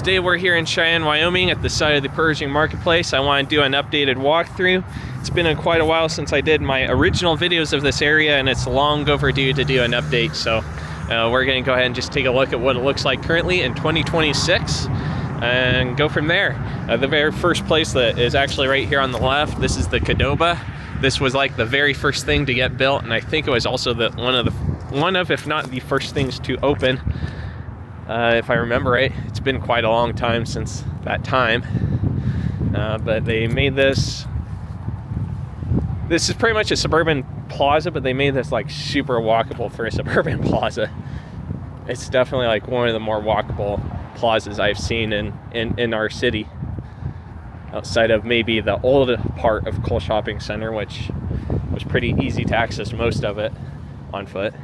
Today we're here in Cheyenne, Wyoming at the site of the Pershing Marketplace. I want to do an updated walkthrough. It's been quite a while since I did my original videos of this area, and it's long overdue to do an update. So we're going to go ahead and just take a look at what it looks like currently in 2026 and go from there. The very first place that is actually right here on the left, this is the Qdoba. This was like the very first thing to get built, and I think it was also one of, if not the first things to open. If I remember right, it's been quite a long time since that time. But they made this. This is pretty much a suburban plaza, but they made this like super walkable for a suburban plaza. It's definitely like one of the more walkable plazas I've seen in our city, outside of maybe the old part of Cole Shopping Center, which was pretty easy to access most of it on foot.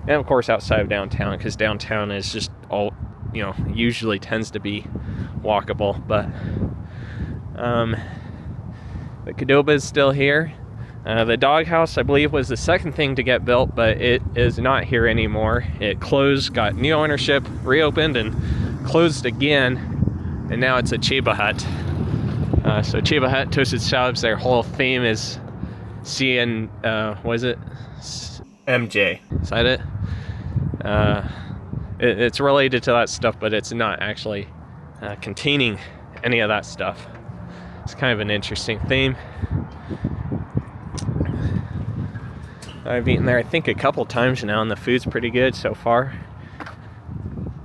And of course outside of downtown, because downtown is just all, usually tends to be walkable. But the Qdoba is still here. The doghouse, I believe, was the second thing to get built, but it is not here anymore. It closed, got new ownership, reopened, and closed again, and now it's a Cheba Hut. So Cheba Hut, Toasted Subs, their whole theme is seeing, MJ. Is that it? It's related to that stuff, but it's not actually containing any of that stuff. It's kind of an interesting theme. I've eaten there, I think, a couple times now, and the food's pretty good so far.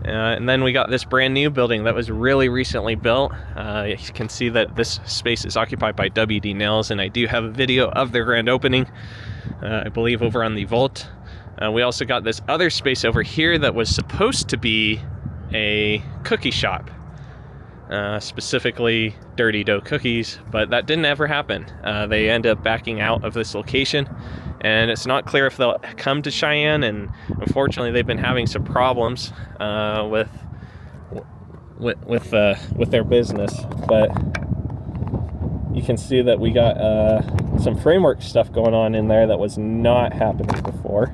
And then we got this brand new building that was really recently built. You can see that this space is occupied by WD Nails, and I do have a video of their grand opening, I believe over on the Vault. We also got this other space over here that was supposed to be a cookie shop, specifically Dirty Dough Cookies, but that didn't ever happen. They ended up backing out of this location, and it's not clear if they'll come to Cheyenne, and unfortunately they've been having some problems with their business. But you can see that we got some framework stuff going on in there that was not happening before.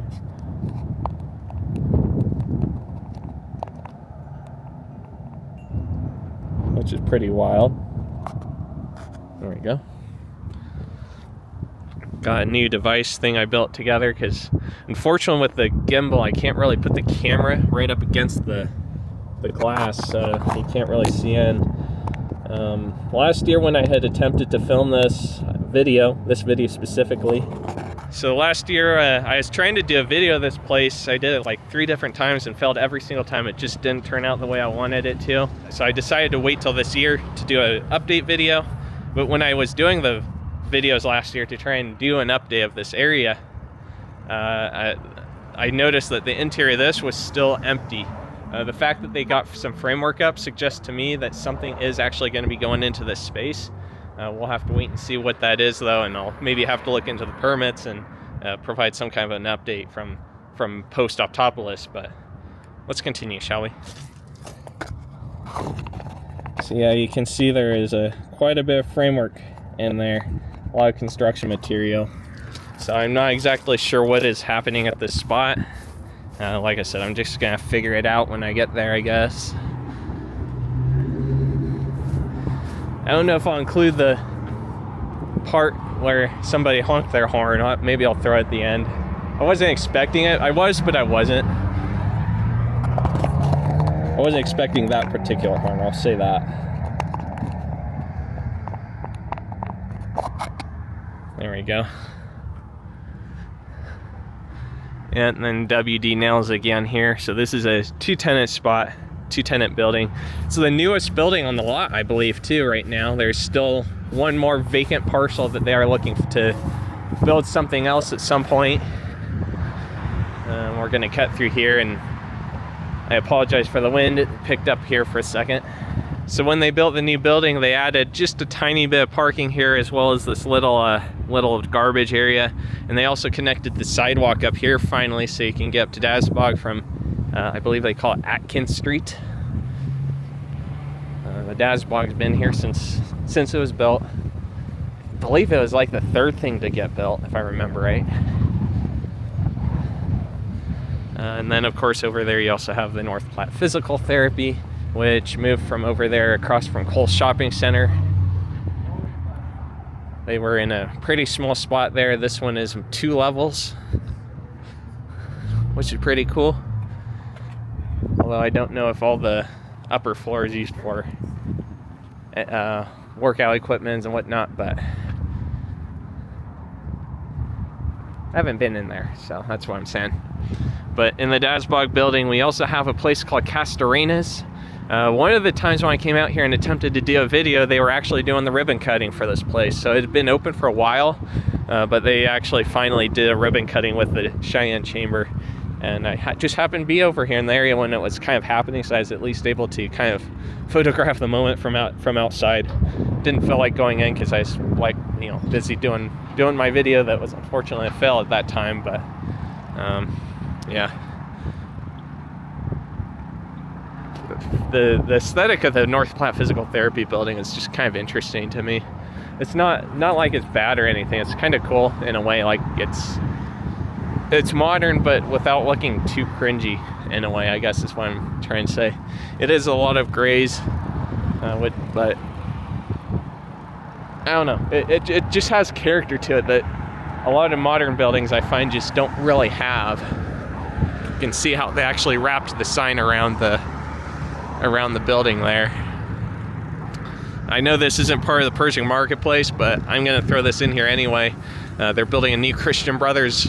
Which is pretty wild. There we go. Got a new device thing I built together, because unfortunately with the gimbal I can't really put the camera right up against the glass, so you can't really see in. Last year when I had attempted to film this video specifically, so last year I was trying to do a video of this place. I did it like 3 different times and failed every single time. It just didn't turn out the way I wanted it to. So I decided to wait till this year to do an update video. But when I was doing the videos last year to try and do an update of this area, I noticed that the interior of this was still empty. The fact that they got some framework up suggests to me that something is actually going to be going into this space. We'll have to wait and see what that is, though, and I'll maybe have to look into the permits and provide some kind of an update from post Optopolis. But let's continue, shall we? So yeah, you can see there is quite a bit of framework in there, a lot of construction material. So I'm not exactly sure what is happening at this spot. Like I said, I'm just gonna figure it out when I get there, I guess. I don't know if I'll include the part where somebody honked their horn. Maybe I'll throw it at the end. I wasn't expecting it. I was, but I wasn't. I wasn't expecting that particular horn, I'll say that. There we go. And then WD Nails again here. So this is a 2-tenant spot, 2-tenant building. So the newest building on the lot, I believe, too, right now. There's still one more vacant parcel that they are looking to build something else at some point. We're gonna cut through here, and I apologize for the wind. It picked up here for a second. So when they built the new building, they added just a tiny bit of parking here, as well as this little garbage area. And they also connected the sidewalk up here finally, so you can get up to Dasbog from, I believe they call it Atkins Street. The Dasbog's been here since it was built. I believe it was like the 3rd thing to get built, if I remember right. And then of course over there you also have the North Platte Physical Therapy, which moved from over there across from Kohl's Shopping Center. They were in a pretty small spot there. This one is 2 levels, which is pretty cool. Although I don't know if all the upper floor is used for workout equipment and whatnot, but I haven't been in there, so that's what I'm saying. But in the Dasbog building, we also have a place called Castarena's. One of the times when I came out here and attempted to do a video, they were actually doing the ribbon cutting for this place. So it had been open for a while, but they actually finally did a ribbon cutting with the Cheyenne Chamber. And I just happened to be over here in the area when it was kind of happening, so I was at least able to kind of photograph the moment from outside. Didn't feel like going in because I was like, you know, busy doing my video that was unfortunately a fail at that time. But yeah, the aesthetic of the North Platte Physical Therapy building is just kind of interesting to me. It's not like it's bad or anything. It's kind of cool in a way. Like it's modern, but without looking too cringy in a way, I guess is what I'm trying to say. It is a lot of grays, but I don't know. It just has character to it that a lot of modern buildings I find just don't really have. You can see how they actually wrapped the sign around the building there. I know this isn't part of the Pershing Marketplace, but I'm going to throw this in here anyway. They're building a new Christian Brothers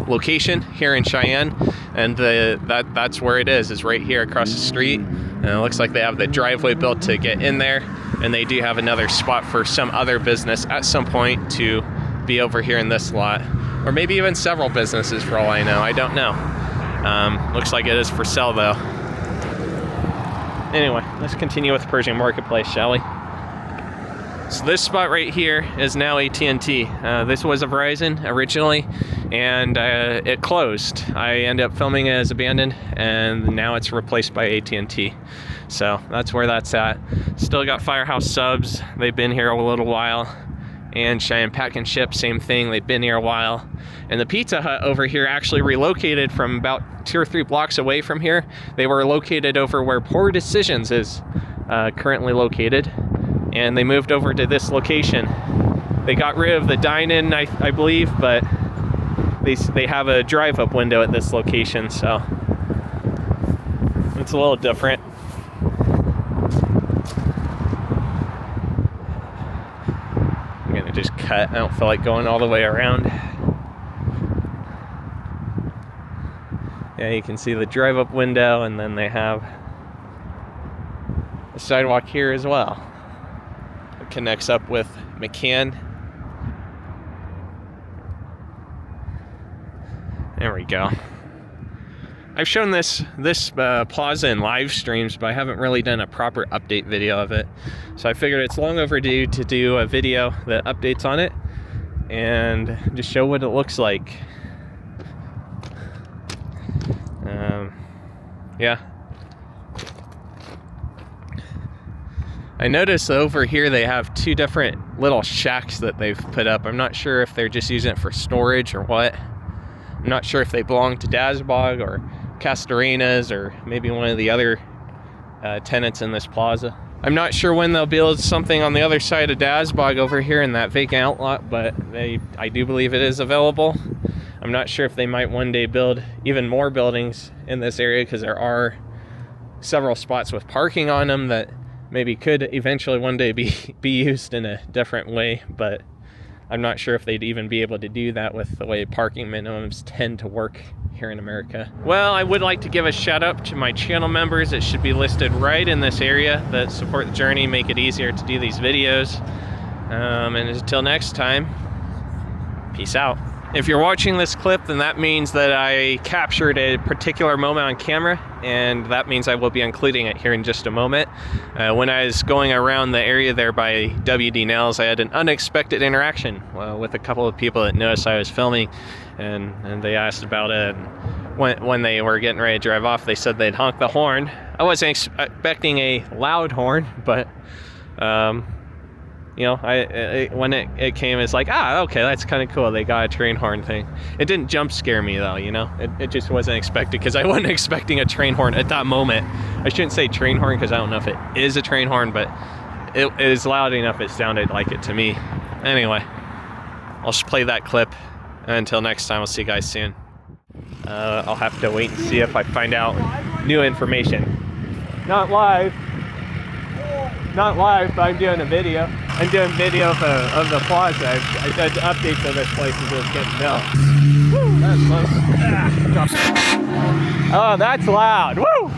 location here in Cheyenne, and that's where it is right here across the street. And it looks like they have the driveway built to get in there, and they do have another spot for some other business at some point to be over here in this lot, or maybe even several businesses for all I know. I don't know. Looks like it is for sale though. Anyway, let's continue with Pershing Marketplace, shall we? So this spot right here is now AT&T. This was a Verizon originally, and it closed. I ended up filming it as abandoned, and now it's replaced by AT&T. So that's where that's at. Still got Firehouse Subs. They've been here a little while. And Cheyenne Pack and Ship, same thing. They've been here a while. And the Pizza Hut over here actually relocated from about 2 or 3 blocks away from here. They were located over where Poor Decisions is currently located. And they moved over to this location. They got rid of the dine-in, I believe, but they have a drive-up window at this location, so it's a little different. I'm gonna just cut. I don't feel like going all the way around. Yeah, you can see the drive-up window, and then they have a sidewalk here as well. Connects up with McCann. There we go. I've shown this plaza in live streams, but I haven't really done a proper update video of it. So I figured it's long overdue to do a video that updates on it and just show what it looks like. Yeah. I noticed over here they have 2 different little shacks that they've put up. I'm not sure if they're just using it for storage or what. I'm not sure if they belong to Dasbog or Castarena's or maybe one of the other tenants in this plaza. I'm not sure when they'll build something on the other side of Dasbog over here in that vacant outlot, but I do believe it is available. I'm not sure if they might one day build even more buildings in this area, because there are several spots with parking on them that maybe could eventually one day be used in a different way, but I'm not sure if they'd even be able to do that with the way parking minimums tend to work here in America. Well, I would like to give a shout out to my channel members. It should be listed right in this area that support the journey, make it easier to do these videos. And until next time, peace out. If you're watching this clip, then that means that I captured a particular moment on camera, and that means I will be including it here in just a moment. When I was going around the area there by WD Nails, I had an unexpected interaction with a couple of people that noticed I was filming, and they asked about it. And when they were getting ready to drive off, they said they'd honk the horn. I wasn't expecting a loud horn, but You know, when it came, it's like, okay, that's kind of cool. They got a train horn thing. It didn't jump scare me though, you know. It just wasn't expected because I wasn't expecting a train horn at that moment. I shouldn't say train horn because I don't know if it is a train horn, but it is loud enough. It sounded like it to me. Anyway, I'll just play that clip. And until next time, I'll see you guys soon. I'll have to wait and see if I find out new information. Not live. Not live, but I'm doing a video. I'm doing video of the plaza. I did updates of this place as it was getting built. Woo, that's close. Oh, that's loud. Woo!